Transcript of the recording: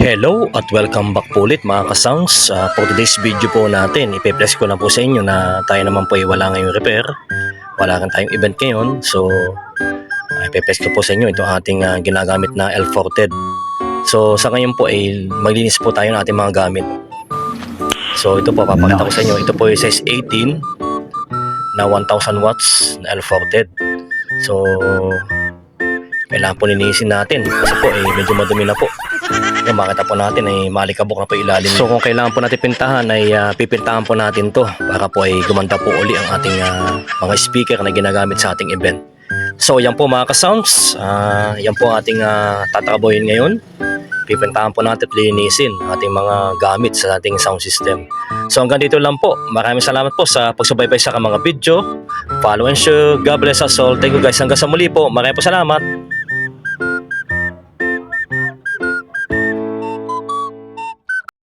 Hello at welcome back po ulit mga ka-sounds. For today's video po natin, ipe-press ko na po sa inyo na tayo naman po ay wala ngayong repair. Wala kang tayong event ngayon. So, ipe-press ko po sa inyo itong ating ginagamit na L4TED. So, sa ngayon po ay maglinis po tayo ng ating mga gamit. So, ito po, papakita ko sa inyo. Ito po yung size 18 na 1000 watts na L4TED. So, kailangan po linisin natin kasi po medyo madumi na po. Yung makita po natin ay malikabok na po ilalim. So kung kailangan po natin pintahan ay pipintahan po natin to para po ay gumanda po uli ang ating mga speaker na ginagamit sa ating event. So yan po mga ka-sounds, yan po ating tatakaboyin ngayon. Pipintahan po natin at linisin ating mga gamit sa ating sound system. So hanggang dito lang po. Maraming salamat po sa pagsubaybay sa mga video. Follow and share. God bless us all. Thank you guys. Hanggang sa muli po. Maraming po salamat.